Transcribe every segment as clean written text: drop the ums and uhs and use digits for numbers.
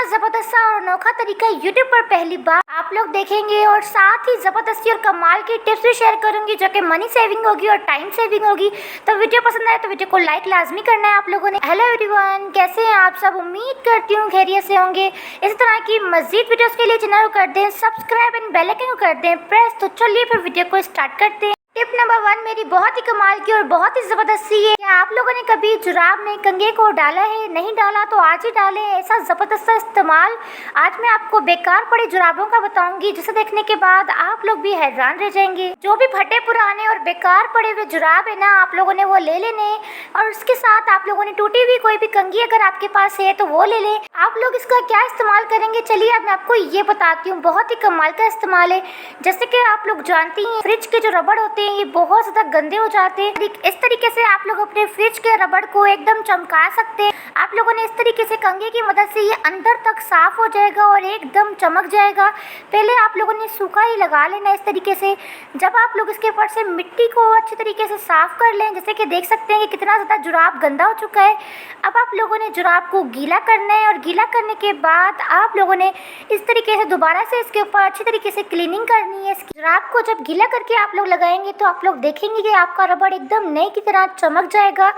जबरदस्त सा और अनोखा तरीका यूट्यूब पर पहली बार आप लोग देखेंगे और साथ ही जबरदस्ती और कमाल की टिप्स भी शेयर करूंगी जो कि मनी सेविंग होगी और टाइम सेविंग होगी। तो वीडियो पसंद आए तो वीडियो को लाइक लाजमी करना है आप लोगों ने। हेलो एवरीवन, कैसे हैं आप सब? उम्मीद करती हूँ खैरियत से होंगे। इस तरह की मजीद वीडियोस के लिए चैनल को कर दें सब्सक्राइब एंड बेल आइकन को कर दें प्रेस। तो चलिए फिर वीडियो को स्टार्ट करते हैं। टिप नंबर 1 मेरी बहुत ही कमाल की और बहुत ही ज़बरदस्ती है। क्या आप लोगों ने कभी जुराब में कंघे को डाला है? नहीं डाला तो आज ही डालें। ऐसा ज़बरदस्त इस्तेमाल आज मैं आपको बेकार पड़े जुराबों का बताऊंगी जिसे देखने के बाद आप लोग भी हैरान रह जाएंगे। जो भी फटे पुराने और बेकार पड़े हुए जुराब है ना, आप लोगों ने वो ले लेने और उसके साथ आप लोगों ने टूटी हुई कोई भी कंघी अगर आपके पास है तो वो ले लें। आप लोग इसका क्या इस्तेमाल करेंगे, चलिए अब मैं आपको ये बताती हूँ। बहुत ही कमाल का इस्तेमाल है। जैसे कि आप लोग जानती हैं फ्रिज के जो रबड़ होते हैं ये बहुत ज्यादा गंदे हो जाते हैं। इस तरीके से आप लोग अपने फ्रिज के रबड़ को एकदम चमका सकते हैं। आप लोगों ने इस तरीके से कंघे की मदद से ये अंदर तक साफ हो जाएगा और एकदम चमक जाएगा। पहले आप लोगों ने सूखा ही लगा लेना इस तरीके से। जब आप लोग इसके ऊपर से मिट्टी को अच्छी तरीके से साफ कर लें, जैसे कि देख सकते हैं कि कितना ज़्यादा जुराब गंदा हो चुका है। अब आप लोगों ने जुराब को गीला करना है और गीला करने के बाद आप लोगों ने इस तरीके से दोबारा से इसके ऊपर अच्छी तरीके से क्लीनिंग करनी है। जुराब को जब गीला करके आप लोग लगाएंगे तो आप लोग देखेंगे कि आपका रबड़ एकदम नए की तरह चमक जाएगा।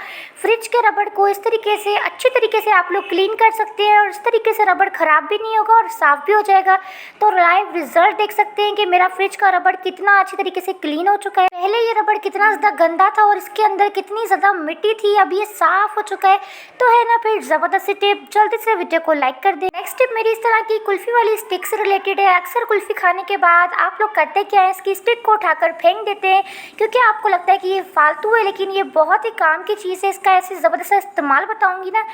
फ्रिज के रबड़ को इस तरीके से अच्छी तरीके से आप लोग क्लीन कर सकते हैं और इस तरीके से रबड़ ख़राब भी नहीं होगा और साफ़ भी हो जाएगा। तो लाइव रिजल्ट देख सकते हैं कि मेरा फ्रिज का रबड़ कितना अच्छी तरीके से क्लीन हो चुका है। पहले ये रबड़ कितना ज़्यादा गंदा था और इसके अंदर कितनी ज़्यादा मिट्टी थी, अब ये साफ़ हो चुका है। तो है ना फिर ज़बरदस्त टिप, जल्दी से वीडियो को लाइक कर दें। नेक्स्ट टिप मेरी इस तरह की कुल्फ़ी वाली स्टिक से रिलेटेड है। अक्सर कुल्फ़ी खाने के बाद आप लोग करते क्या है, इसकी स्टिक को उठाकर फेंक देते हैं क्योंकि आपको लगता है कि ये फालतू है, लेकिन ये बहुत ही काम की चीज़ है। इसका ऐसे ज़बरदस्त इस्तेमाल बताऊंगी ना,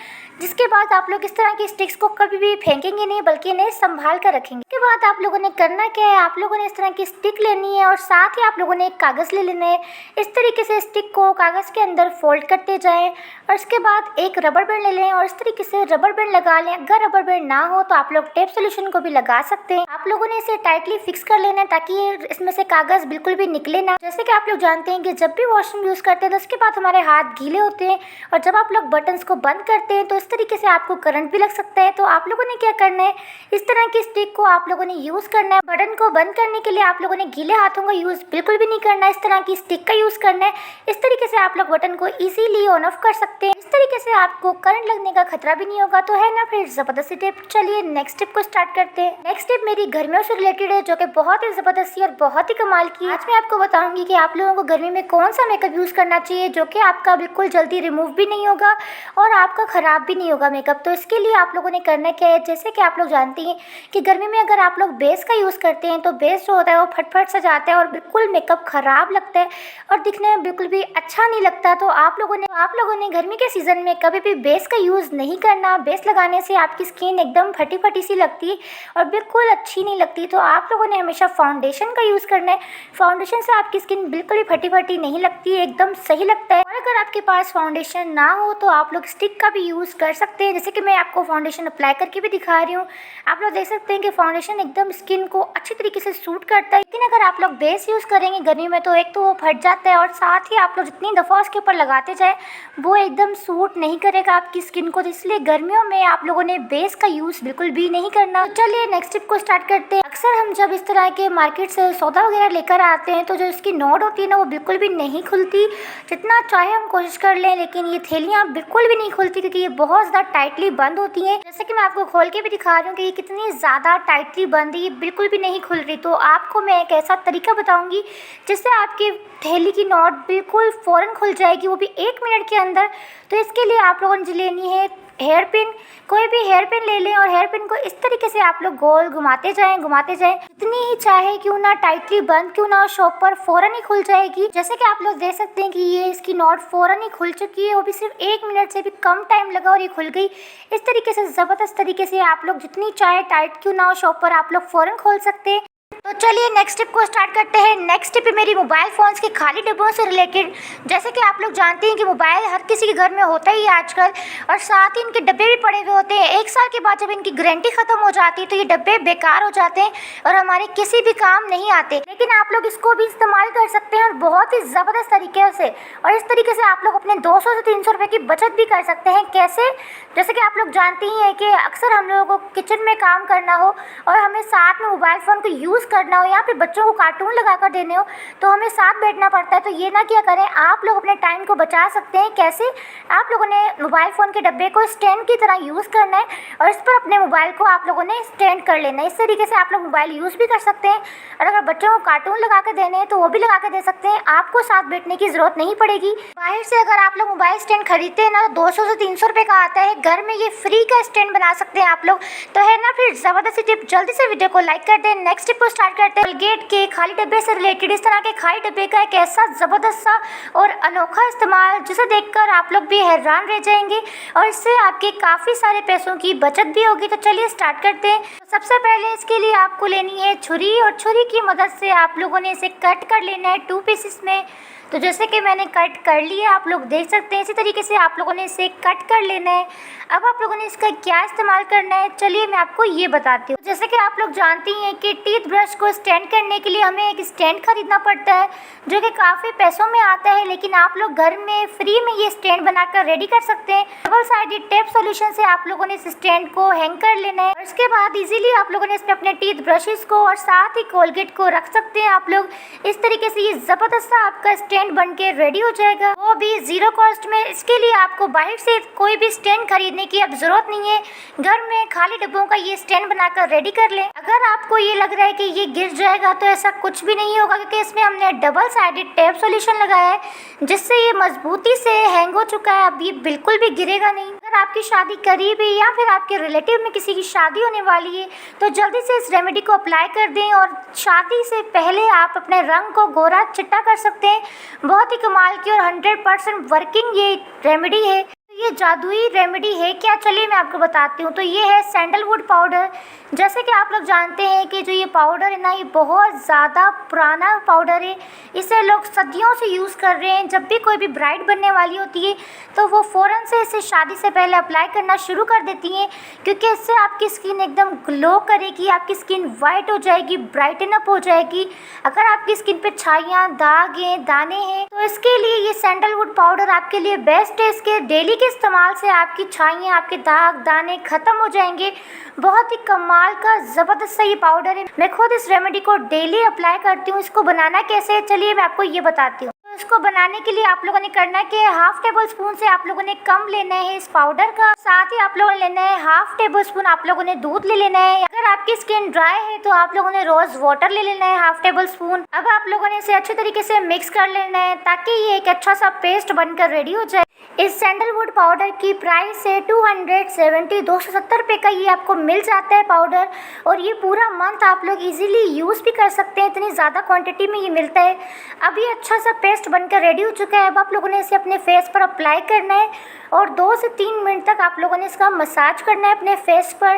जिसके बाद आप लोग इस तरह की स्टिक्स को कभी भी फेंकेंगे नहीं बल्कि इन्हें संभाल कर रखेंगे। इसके बाद आप लोगों ने करना क्या है, आप लोगों ने इस तरह की स्टिक लेनी है और साथ ही आप लोगों ने एक कागज़ ले लेना है। इस तरीके से स्टिक को कागज़ के अंदर फोल्ड करते जाएँ और इसके बाद एक रबर बैंड ले लें और इस तरीके से रबर बैंड लगा लें। अगर रबर बैंड ना हो तो आप लोग टेप सोल्यूशन को भी लगा सकते हैं। आप लोगों ने इसे टाइटली फिक्स कर लेना है ताकि इसमें से कागज़ बिल्कुल भी निकले ना। जैसे कि आप लोग जानते हैं कि जब भी वॉशरूम यूज़ करते हैं तो उसके बाद हमारे हाथ गीले होते हैं और जब आप लोग बटन्स को बंद करते हैं तो इस तरीके से आपको करंट भी लग सकता है। तो आप लोगों ने क्या करना है, इस तरह की स्टिक को आप लोगों ने यूज़ करना है। बटन को बंद करने के लिए आप लोगों ने गीले हाथों का यूज़ बिल्कुल भी नहीं करना है, इस तरह की स्टिक का यूज़ करना है। इस तरीके से आप लोग बटन को ईजीली ऑन ऑफ कर सकते हैं। इस तरीके से आपको करंट लगने का खतरा भी नहीं होगा। तो है ना फिर ज़बरदस्त टिप। चलिए नेक्स्ट टिप को स्टार्ट करते हैं। नेक्स्ट टिप मेरी गर्मियों से रिलेटेड है जो कि बहुत ही ज़बरदस्ती और बहुत ही कमाल की। आज मैं आपको बताऊंगी कि आप लोगों को गर्मी में कौन सा मेकअप यूज़ करना चाहिए जो कि आपका बिल्कुल जल्दी रिमूव भी नहीं होगा और आपका ख़राब भी नहीं होगा मेकअप। तो इसके लिए आप लोगों ने करना क्या है, जैसे कि आप लोग जानती हैं कि गर्मी में अगर आप लोग बेस का यूज़ करते हैं तो बेस जो होता है वो फटफट सा जाता है और बिल्कुल मेकअप ख़राब लगता है और दिखने में बिल्कुल भी अच्छा नहीं लगता। तो आप लोगों ने गर्मी के सीज़न में कभी भी बेस का यूज़ नहीं करना। बेस लगाने से आपकी स्किन एकदम फटी फटी सी लगती है और बिल्कुल अच्छी नहीं लगती। तो आप लोगों ने हमेशा फाउंडेशन का यूज़ करना है। फाउंडेशन से आपकी स्किन बिल्कुल भी फटी फटी नहीं लगती है, एकदम सही लगता है। और अगर आपके पास फाउंडेशन ना हो तो आप लोग स्टिक का भी यूज़ कर सकते हैं, जैसे कि मैं आपको फाउंडेशन अप्लाई करके भी दिखा रही हूँ। आप लोग देख सकते हैं कि फाउंडेशन एकदम स्किन को अच्छी तरीके से सूट करता है। लेकिन अगर आप लोग बेस यूज़ करेंगे गर्मी में तो एक तो वो फट जाता है और साथ ही आप लोग जितनी दफ़ा उसके ऊपर लगाते जाए वो एकदम सूट नहीं करेगा आपकी स्किन को। तो इसलिए गर्मियों में आप लोगों ने बेस का यूज़ बिल्कुल भी नहीं करना। तो चलिए नेक्स्ट टिप को स्टार्ट करते हैं। अक्सर हम जब इस तरह के मार्केट से सौदा वगैरह लेकर आते हैं तो जो इसकी नोट होती है ना वो बिल्कुल भी नहीं खुलती। जितना चाहे हम कोशिश कर लें लेकिन ये थैलियाँ बिल्कुल भी नहीं खुलती क्योंकि ये बहुत ज़्यादा टाइटली बंद होती हैं। जैसे कि मैं आपको खोल के भी दिखा रही हूँ कि ये कितनी ज़्यादा टाइटली बंद है, ये बिल्कुल भी नहीं खुल रही। तो आपको मैं एक ऐसा तरीका बताऊँगी जिससे आपकी थैली की नोट बिल्कुल फ़ौरन खुल जाएगी, वो भी 1 मिनट के अंदर। तो इसके लिए आप लोगों ने लेनी है हेयर पिन। कोई भी हेयर पिन ले लें और हेयर पिन को इस तरीके से आप लोग गोल घुमाते जाएं जितनी ही चाहे क्यों ना टाइटली बंद क्यों ना शॉप पर फ़ौरन ही खुल जाएगी। जैसे कि आप लोग देख सकते हैं कि ये इसकी नॉट फ़ौरन ही खुल चुकी है, वो भी सिर्फ 1 मिनट से भी कम टाइम लगा और ये खुल गई। इस तरीके से ज़बरदस्त तरीके से आप लोग जितनी चाहे टाइट क्यों ना हो शॉप पर आप लोग फ़ौरन खोल सकते हैं। तो चलिए नेक्स्ट टिप को स्टार्ट करते हैं। नेक्स्ट टिप है मेरी मोबाइल फ़ोन्स के खाली डिब्बों से रिलेटेड। जैसे कि आप लोग जानते हैं कि मोबाइल हर किसी के घर में होता ही है आजकल, और साथ ही इनके डब्बे भी पड़े हुए होते हैं। 1 साल के बाद जब इनकी गारंटी ख़त्म हो जाती है तो ये डब्बे बेकार हो जाते हैं और हमारे किसी भी काम नहीं आते। लेकिन आप लोग इसको भी इस्तेमाल कर सकते हैं और बहुत ही ज़बरदस्त तरीके से, और इस तरीके से आप लोग अपने 200 से 300 रुपये की बचत भी कर सकते हैं। कैसे? जैसे कि आप लोग जानते ही हैं कि अक्सर हम लोगों को किचन में काम करना हो और हमें साथ में मोबाइल फ़ोन को यूज़ करना हो या फिर बच्चों को कार्टून लगा कर देने हो तो हमें साथ बैठना पड़ता है। तो ये ना क्या करें, आप लोग अपने टाइम को बचा सकते हैं। कैसे? आप लोगों ने मोबाइल फ़ोन के डब्बे को स्टैंड की तरह यूज़ करना है और इस पर अपने मोबाइल को आप लोगों ने स्टैंड कर लेना है। इस तरीके से आप लोग मोबाइल यूज़ भी कर सकते हैं, और अगर बच्चों को कार्टून लगा कर देने हैं तो वो भी लगा कर दे सकते हैं। आपको साथ बैठने की ज़रूरत नहीं पड़ेगी। बाहर से अगर आप लोग मोबाइल स्टैंड खरीदते हैं ना तो 200 से 300 रुपये का आता है। घर में ये फ्री का स्टैंड बना सकते हैं आप लोग। तो है ना फिर ज़बरदस्त टिप। जल्दी से वीडियो को लाइक कर दें। नेक्स्ट टिप को स्टार्ट करते हैं। कोलगेट के खाली डब्बे से रिलेटेड इस तरह के खाली डब्बे का एक ऐसा ज़बरदस्त सा और अनोखा इस्तेमाल जिसे देखकर आप लोग भी हैरान रह जाएंगे, और इससे आपके काफ़ी सारे पैसों की बचत भी होगी। तो चलिए स्टार्ट करते हैं। तो सबसे पहले इसके लिए आपको लेनी है छुरी, और छुरी की मदद से आप लोगों ने इसे कट कर लेना है 2 पीसेस में। तो जैसे कि मैंने कट कर लिया, आप लोग देख सकते हैं। इसी तरीके से आप लोगों ने इसे कट कर लेना है। अब आप लोगों ने इसका क्या इस्तेमाल करना है, चलिए मैं आपको ये बताती हूँ। जैसे कि आप लोग जानते हैं कि टीथ ब्रश को स्टैंड करने के लिए हमें एक स्टैंड खरीदना पड़ता है जो कि काफ़ी पैसों में आता है, लेकिन आप लोग घर में फ्री में ये स्टैंड बनाकर रेडी कर सकते हैं। डबल साइडेड टेप सॉल्यूशन से आप लोगों ने इस स्टैंड को हैंग कर लेना है, और उसके बाद इजीली आप लोगों ने इसमें अपने टीथ ब्रशेस को और साथ ही कोलगेट को रख सकते हैं। आप लोग इस तरीके से ये ज़बरदस्त सा आपका स्टैंड बन के रेडी हो जाएगा, वो भी ज़ीरो कॉस्ट में। इसके लिए आपको बाहर से कोई भी स्टैंड खरीदने की अब जरूरत नहीं है। घर में खाली डिब्बों का ये स्टैंड बनाकर रेडी कर लें। अगर आपको ये लग रहा है कि ये गिर जाएगा तो ऐसा कुछ भी नहीं होगा, क्योंकि इसमें हमने डबल साइडेड टेप सॉल्यूशन लगाया है जिससे ये मजबूती से हैंग हो चुका है। अब ये बिल्कुल भी गिरेगा नहीं। अगर आपकी शादी करीब है या फिर आपके रिलेटिव में किसी की शादी होने वाली है तो जल्दी से इस रेमेडी को अप्लाई कर दें, और शादी से पहले आप अपने रंग को गोरा चिट्टा कर सकते हैं। बहुत ही कमाल की और 100% वर्किंग ये रेमेडी है। ये जादुई रेमेडी है क्या, चलिए मैं आपको बताती हूँ। तो ये है सैंडलवुड पाउडर। जैसे कि आप लोग जानते हैं कि जो ये पाउडर है ना, ये बहुत ज़्यादा पुराना पाउडर है। इसे लोग सदियों से यूज़ कर रहे हैं। जब भी कोई भी ब्राइड बनने वाली होती है तो वो फ़ौरन से इसे शादी से पहले अप्लाई करना शुरू कर देती हैं, क्योंकि इससे आपकी स्किन एकदम ग्लो करेगी, आपकी स्किन वाइट हो जाएगी, ब्राइटन अप हो जाएगी। अगर आपकी स्किन पे छाइयाँ, दाग हैं, दाने हैं तो इसके लिए ये सैंडलवुड पाउडर आपके लिए बेस्ट है। इसके डेली के इस्तेमाल से आपकी छाइयाँ, आपके दाग दाने खत्म हो जाएंगे। बहुत ही कमाल का ज़बरदस्त सा ये पाउडर है। मैं खुद इस रेमेडी को डेली अप्लाई करती हूँ। इसको बनाना कैसे है, चलिए मैं आपको ये बताती हूँ। इसको बनाने के लिए आप लोगों ने करना है कि हाफ टेबल स्पून से आप लोगों ने कम लेना है इस पाउडर का। साथ ही आप लोगों ने लेना है हाफ टेबल स्पून आप लोगों ने दूध ले लेना है। अगर आपकी स्किन ड्राई है तो आप लोगों ने रोज वाटर ले लेना है हाफ टेबल स्पून। अब आप लोगों ने इसे अच्छे तरीके से मिक्स कर लेना है ताकि ये एक अच्छा सा पेस्ट बनकर रेडी हो जाए। इस सैंडलवुड पाउडर की प्राइस है 270 रुपये का ये आपको मिल जाता है पाउडर, और ये पूरा मंथ आप लोग इजीली यूज़ भी कर सकते हैं। इतनी ज़्यादा क्वांटिटी में ये मिलता है। अब ये अच्छा सा पेस्ट बनकर रेडी हो चुका है। अब आप लोगों ने इसे अपने फेस पर अप्लाई करना है और 2 से 3 मिनट तक आप लोगों ने इसका मसाज करना है अपने फेस पर,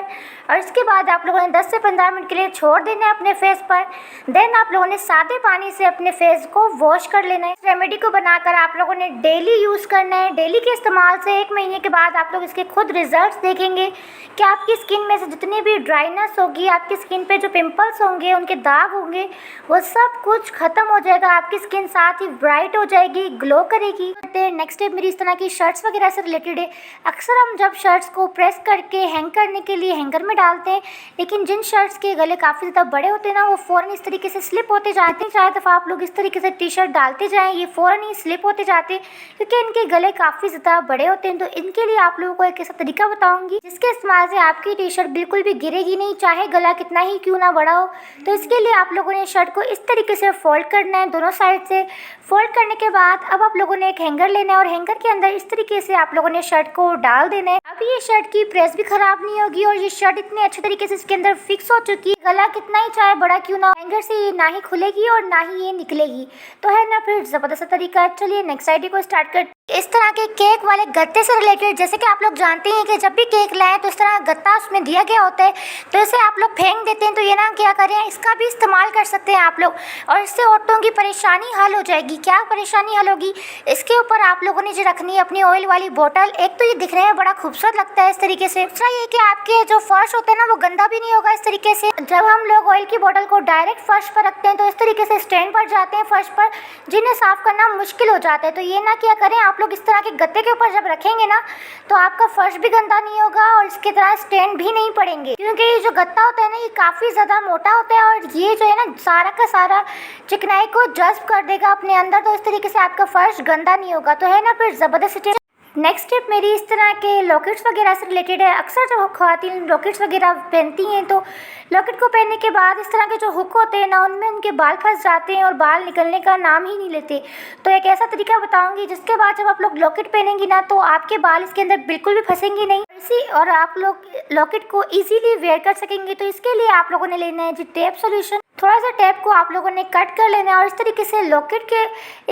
और इसके बाद आप लोगों ने 10 से 15 मिनट के लिए छोड़ देना है अपने फेस पर। देन आप लोगों ने सादे पानी से अपने फेस को वॉश कर लेना है। इस रेमेडी को बनाकर आप लोगों ने डेली यूज़ करना है। डेली के इस्तेमाल से 1 महीने के बाद आप लोग इसके खुद रिजल्ट्स देखेंगे कि आपकी स्किन में से जितनी भी ड्राइनेस होगी, आपकी स्किन पे जो पिंपल्स होंगे, उनके दाग होंगे, वो सब कुछ खत्म हो जाएगा। आपकी स्किन साथ ही ब्राइट हो जाएगी, ग्लो करेगी। नेक्स्ट स्टेप मेरी इस तरह की शर्ट्स वगैरह से रिलेटेड है। अक्सर हम जब शर्ट्स को प्रेस करके हैंग करने के लिए हैंगर में डालते हैं, लेकिन जिन शर्ट्स के गले काफ़ी ज़्यादा बड़े होते हैं ना, वो फ़ौरन इस तरीके से स्लिप होते जाते हैं। चाहे दफ़ा आप लोग इस तरीके से टी शर्ट डालते जाएँ, ये फ़ौरन ही स्लिप होते जाते हैं क्योंकि इनके गले काफ़ी ज़्यादा बड़े होते हैं। तो इनके लिए आप लोगों को एक ऐसा तरीका बताऊंगी जिसके इस्तेमाल से आपकी टी शर्ट बिल्कुल भी गिरेगी नहीं, चाहे गला कितना ही क्यों ना बड़ा हो। तो इसके लिए आप लोगों ने शर्ट को इस तरीके से फोल्ड करना है, दोनों साइड से। फोल्ड करने के बाद अब आप लोगों ने एक हैंगर लेना है और हैंगर के अंदर इस तरीके से आप लोगों ने शर्ट को डाल देना है। अब ये शर्ट की प्रेस भी खराब नहीं होगी और ये शर्ट इतने अच्छे तरीके से इसके अंदर फिक्स हो चुकी है, गला कितना ही चाहे बड़ा क्यों ना, हैंगर से ये ना ही खुलेगी और ना ही ये निकलेगी। तो है ना फिर जबरदस्त तरीका। चलिए नेक्स्ट आइडिया को स्टार्ट कर इस तरह के केक वाले गत्ते से रिलेटेड, जैसे कि आप लोग जानते हैं कि जब भी केक लाएं तो इस तरह गत्ता उसमें दिया गया होता है, तो इसे आप लोग फेंक देते हैं। तो ये ना क्या करें, इसका भी इस्तेमाल कर सकते हैं आप लोग, और इससे औरतों की परेशानी हल हो जाएगी। क्या परेशानी हल होगी, इसके ऊपर आप लोगों ने जो रखनी है अपनी ऑयल वाली बोतल। एक तो ये दिखने में बड़ा खूबसूरत लगता है इस तरीके से, दूसरा ये कि आपके जो फर्श होते हैं ना वो गंदा भी नहीं होगा इस तरीके से। जब हम लोग ऑयल की बोतल को डायरेक्ट फर्श पर रखते हैं तो इस तरीके से स्टैंड पर जाते हैं फर्श पर, जिन्हें साफ करना मुश्किल हो जाता है। तो ये ना क्या करें, आप लोग इस तरह के गत्ते के ऊपर जब रखेंगे ना तो आपका फर्श भी गंदा नहीं होगा और इसकी तरह स्टैंड भी नहीं पड़ेंगे, क्योंकि ये जो गत्ता होता है ना ये काफ़ी ज़्यादा मोटा होता है और ये जो है ना सारा का सारा चिकनाई को जज्ब कर देगा अपने अंदर। तो इस तरीके से आपका फर्श गंदा नहीं होगा। तो है ना फिर ज़बरदस्त। नेक्स्ट टिप मेरी इस तरह के लॉकेट्स वगैरह से रिलेटेड है। अक्सर जब ख़वातीन लॉकेट्स वगैरह पहनती हैं तो लॉकेट को पहनने के बाद इस तरह के जो हुक होते हैं ना उनमें उनके बाल फंस जाते हैं और बाल निकलने का नाम ही नहीं लेते। तो एक ऐसा तरीका बताऊंगी जिसके बाद जब आप लोग लॉकेट पहनेंगी ना तो आपके बाल इसके अंदर बिल्कुल भी फंसेंगे नहीं और आप लोग लॉकेट को ईजीली वेयर कर सकेंगे। तो इसके लिए आप लोगों ने लेना है जी टेप सोल्यूशन। थोड़ा सा टेप को आप लोगों ने कट कर लेना है और इस तरीके से लॉकेट के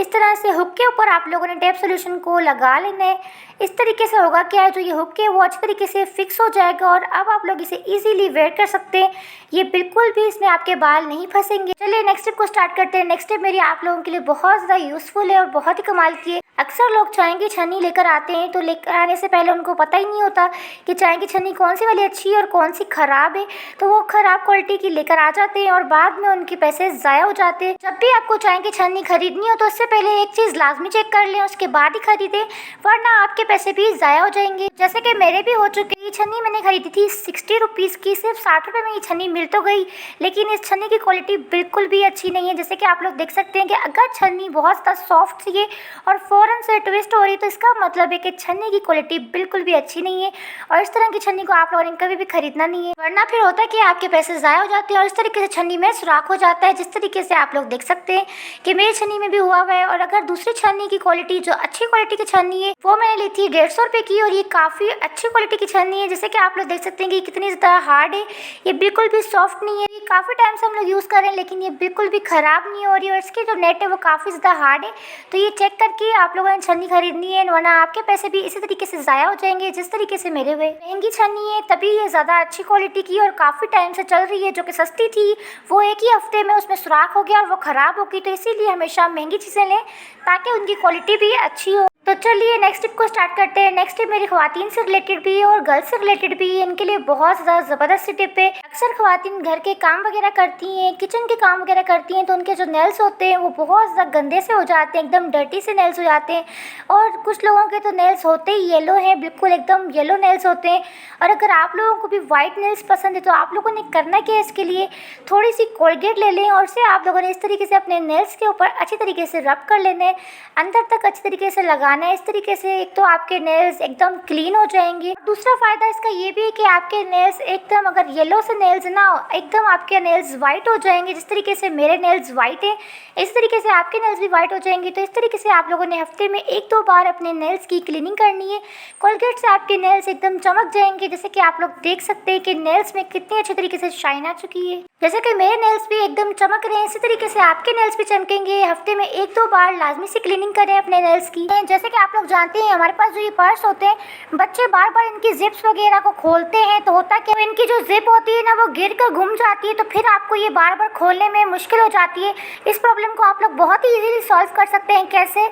इस तरह से हुक के ऊपर आप लोगों ने टेप सोल्यूशन को लगा लेना है। इस तरीके से होगा क्या है, जो ये हुक है वो अच्छी तरीके से फिक्स हो जाएगा और अब आप लोग इसे इजीली वेयर कर सकते हैं। ये बिल्कुल भी इसमें आपके बाल नहीं फंसेंगे। चलिए नेक्स्ट स्टेप को स्टार्ट करते हैं। नेक्स्ट स्टेप मेरी आप लोगों के लिए बहुत ज़्यादा यूज़फुल है और बहुत ही कमाल की है। अक्सर लोग चाय की छन्नी लेकर आते हैं तो लेकर आने से पहले उनको पता ही नहीं होता कि चाय की छन्नी कौन सी वाली अच्छी है और कौन सी ख़राब है, तो वो ख़राब क्वालिटी की लेकर आ जाते हैं और बाद में उनके पैसे ज़ाया हो जाते हैं। जब भी आपको चाय की छन्नी खरीदनी हो तो उससे पहले एक चीज़ लाजमी चेक कर लें, उसके बाद ही खरीदें, वरना आपके पैसे भी ज़ाया हो जाएंगे। जैसे कि मेरे भी हो चुके। ये छन्नी मैंने खरीदी थी 60 रुपीज़ की, सिर्फ 60 रुपये में ये छन्नी मिल तो गई, लेकिन इस छन्नी की क्वालिटी बिल्कुल भी अच्छी नहीं है। जैसे कि आप लोग देख सकते हैं कि अगर छन्नी बहुत ज़्यादा सॉफ्ट सी है और फ़ौरन से ट्विस्ट हो रही है तो इसका मतलब है कि छन्नी की क्वालिटी बिल्कुल भी अच्छी नहीं है और इस तरह की छन्नी को आप लोगों ने कभी भी खरीदना नहीं है, वरना फिर होता है कि आपके पैसे ज़ाया हो जाते हैं और इस तरीके से छन्नी में सुराख हो जाता है, जिस तरीके से आप लोग देख सकते हैं कि मेरी छन्नी में भी हुआ हुआ है। और अगर दूसरी छन्नी की क्वालिटी, जो अच्छी क्वालिटी की छन्नी है, वो मैंने ली थी 150 रुपये की और ये काफ़ी अच्छी क्वालिटी की छन्नी है। जैसे कि आप लोग देख सकते हैं कि कितनी ज़्यादा हार्ड है, ये बिल्कुल भी सॉफ्ट नहीं है। ये काफ़ी टाइम से हम लोग यूज़ कर रहे हैं लेकिन ये बिल्कुल भी ख़राब नहीं हो रही और इसकी जो नेट है वो काफ़ी ज़्यादा हार्ड है। तो ये चेक करके आप लोगों ने छन्नी खरीदनी है, वरना आपके पैसे भी इसी तरीके से ज़ाया हो जाएंगे जिस तरीके से मेरे हुए। महंगी छन्नी है तभी ये ज़्यादा अच्छी क्वालिटी की और काफ़ी टाइम से चल रही है, जो कि सस्ती थी वो एक ही हफ्ते में उसमें सुराख हो गया और वो ख़राब हो गई। तो इसीलिए हमेशा महंगी चीज़ें लें ताकि उनकी क्वालिटी भी अच्छी हो। तो चलिए नेक्स्ट टिप को स्टार्ट करते हैं। नेक्स्ट टिप मेरी ख़वातीन से रिलेटेड भी है और गर्ल्स से रिलेटेड भी है। इनके लिए बहुत ज़्यादा ज़बरदस्त टिप है। अक्सर ख़वातीन घर के काम वगैरह करती हैं, किचन के काम वगैरह करती हैं, तो उनके जो नेल्स होते हैं वो बहुत ज़्यादा गंदे से हो जाते हैं, एकदम डर्टी से नेल्स हो जाते हैं। और कुछ लोगों के तो नेल्स होते ही येलो हैं, बिल्कुल एकदम येलो नेल्स होते हैं। और अगर आप लोगों को भी वाइट नेल्स पसंद है तो आप लोगों ने करना क्या है, इसके लिए थोड़ी सी कोलगेट ले लें और उसे आप लोगों ने इस तरीके से अपने नेल्स के ऊपर अच्छी तरीके से रब कर लेना है, अंदर तक अच्छी तरीके से लगाना है। इस तरीके से एक तो आपके नेल्स एकदम क्लीन हो जाएंगे। दूसरा फ़ायदा इसका ये भी है कि आपके नेल्स एकदम, अगर येलो से नेल्स ना हो, एकदम आपके नेल्स वाइट हो जाएंगे। जिस तरीके से मेरे नेल्स वाइट हैं इस तरीके से आपके नेल्स भी वाइट हो जाएंगे। तो इस तरीके से आप लोगों ने हफ्ते में 1-2 बार अपने नेल्स की क्लीनिंग करनी है। कोलगेट से आपके नेल्स एकदम चमक जाएंगे। जैसे कि आप लोग देख सकते हैं कि नेल्स में कितनी अच्छी तरीके से शाइन आ चुकी है। जैसे कि मेरे नेल्स भी एकदम चमक रहे हैं, इसी तरीके से आपके नेल्स भी चमकेंगे। हफ्ते में 1-2 बार लाजमी से क्लीनिंग करें अपने नेल्स की। जैसे कि आप लोग जानते हैं हमारे पास जो ये पर्स होते हैं, बच्चे बार बार इनकी जिप्स वगैरह को खोलते हैं तो होता क्या है, इनकी जो जिप होती है ना वो गिर कर घूम जाती है, तो फिर आपको ये बार बार खोलने में मुश्किल हो जाती है। इस प्रॉब्लम को आप लोग बहुत ही इजीली सॉल्व कर सकते हैं। कैसे?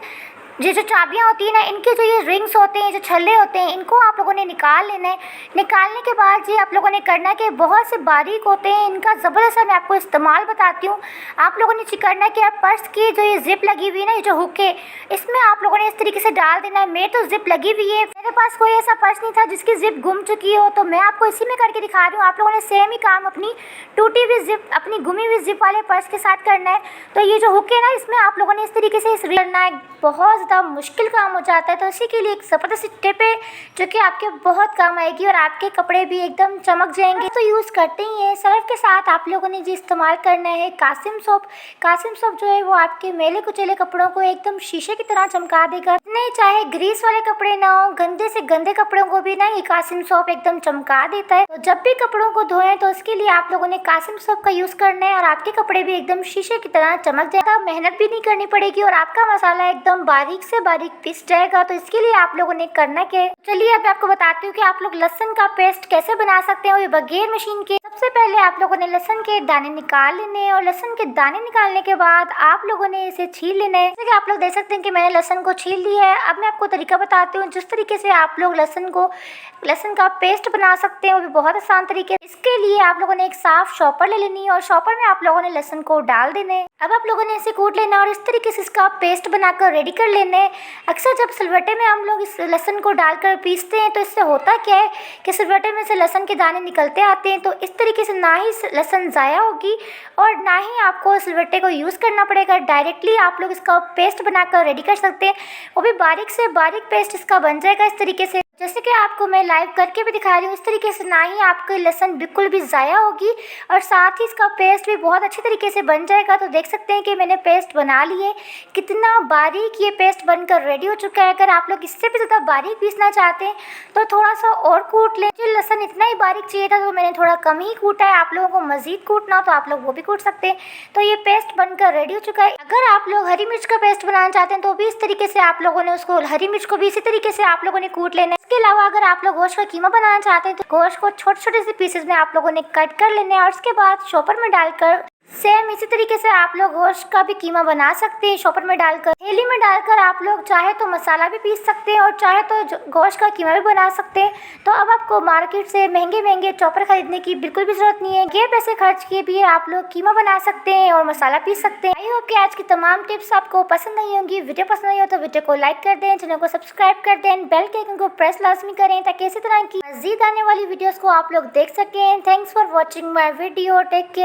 ये जो चाबियाँ होती है ना, इनके जो ये रिंग्स होते हैं, जो छल्ले होते हैं, इनको आप लोगों ने निकाल लेना है। निकालने के बाद ये आप लोगों ने करना है कि बहुत से बारीक होते हैं, इनका ज़बरदस्त मैं आपको इस्तेमाल बताती हूँ। आप लोगों ने करना है कि आप पर्स की जो ये जिप लगी हुई है ना, ये जो हुक है, इसमें आप लोगों ने इस तरीके से डाल देना है। मेरे तो जिप लगी हुई है, मेरे पास कोई ऐसा पर्स नहीं था जिसकी जिप गुम चुकी हो, तो मैं आपको इसी में करके दिखा रही हूँ। आप लोगों ने सेम ही काम अपनी टूटी हुई जिप, अपनी गुमी हुई जिप वाले पर्स के साथ करना है। तो ये जो हुक है ना, इसमें आप लोगों ने इस तरीके से करना है। बहुत ज़्यादा मुश्किल काम हो जाता है, तो इसी के लिए एक ज़बरदस्त टिप है जो कि आपके बहुत काम आएगी और आपके कपड़े भी एकदम चमक जाएंगे। तो यूज़ करते ही हैं। सर्फ के साथ आप लोगों ने जी इस्तेमाल करना है कासिम सोप। कासिम सोप जो है वो आपके मैले कुचले कपड़ों को एकदम शीशे की तरह चमका देगा। नहीं, चाहे ग्रीस वाले कपड़े ना हो, गंदे से गंदे कपड़ों को भी ना ये कासिम सोप एकदम चमका देता है। तो जब भी कपड़ों को धोएं तो उसके लिए आप लोगों ने कासिम सोप का यूज़ करना है और आपके कपड़े भी एकदम शीशे की तरह चमक जाएगा। मेहनत भी नहीं करनी पड़ेगी और आपका मसाला एकदम बारीक बारीक से बारीक पिस जाएगा। तो इसके लिए आप लोगों ने करना क्या है, चलिए अब आपको बताती हूँ कि आप लोग लहसुन का पेस्ट कैसे बना सकते हैं, वो बगैर मशीन के। सबसे पहले आप लोगों ने लहसुन के दाने निकाल लेने हैं और लहसुन के दाने निकालने के बाद आप लोगों ने इसे छील लेना है। जैसे कि आप लोग देख सकते हैं कि मैंने लहसुन को छील लिया है। अब मैं आपको तरीका बताती हूँ जिस तरीके से आप लोग लहसुन का पेस्ट बना सकते हैं, वो भी बहुत आसान तरीके। इसके लिए आप लोगों ने एक साफ शॉपर ले लेनी है और शॉपर में आप लोगों ने लहसुन को डाल देना है। अब आप लोगों ने इसे कूट लेना और इस तरीके से इसका पेस्ट बनाकर रेडी कर लेना है। अक्सर जब सिलवट्टे में हम लोग इस लहसुन को डालकर पीसते हैं तो इससे होता क्या है कि सिलवट्टे में से लहसुन के दाने निकलते आते हैं। तो इस तरीके से ना ही लहसुन ज़ाया होगी और ना ही आपको सिलवट्टे को यूज़ करना पड़ेगा। डायरेक्टली आप लोग इसका पेस्ट बनाकर रेडी कर सकते हैं, वो भी बारीक से बारीक पेस्ट इसका बन जाएगा इस तरीके से, जैसे कि आपको मैं लाइव करके भी दिखा रही हूँ। इस तरीके से ना ही आपकी लहसुन बिल्कुल भी ज़ाया होगी और साथ ही इसका पेस्ट भी बहुत अच्छे तरीके से बन जाएगा। तो देख सकते हैं कि मैंने पेस्ट बना लिए, कितना बारीक ये पेस्ट बनकर रेडी हो चुका है। अगर आप लोग इससे भी ज़्यादा बारीक पीसना चाहते हैं तो थोड़ा सा और कूट लें। जो लहसुन इतना ही बारीक चाहिए था तो मैंने थोड़ा कम ही कूटा है। आप लोगों को मज़ीद कूटना हो तो आप लोग वो भी कूट सकते हैं। तो ये पेस्ट बनकर रेडी हो चुका है। अगर आप लोग हरी मिर्च का पेस्ट बनाना चाहते हैं तो भी इस तरीके से आप लोगों ने उसको, हरी मिर्च को भी इसी तरीके से आप लोगों ने कूट लेना है। इसके अलावा अगर आप लोग गोश्त का कीमा बनाना चाहते हैं तो गोश्त को छोटे छोटे से पीसेस में आप लोगों ने कट कर लेना है और उसके बाद चॉपर में डालकर सेम इसी तरीके से आप लोग गोश्त का भी कीमा बना सकते हैं। चॉपर में डालकर, थैली में डालकर आप लोग चाहे तो मसाला भी पीस सकते हैं और चाहे तो गोश्त का कीमा भी बना सकते हैं। तो अब आपको मार्केट से महंगे महंगे चॉपर खरीदने की बिल्कुल भी जरूरत नहीं है। ये पैसे खर्च किए भी आप लोग कीमा बना सकते हैं और मसाला पीस सकते हैं। आई होप कि आज की तमाम टिप्स आपको पसंद आई होंगी। वीडियो पसंद आई हो तो वीडियो को लाइक कर दें, चैनल को सब्सक्राइब कर दें, बेल के आइकन को प्रेस लाजमी करें ताकि इसी तरह की मज़ीद आने वाली वीडियोस को आप लोग देख सकें। Thanks for watching my video. Take care.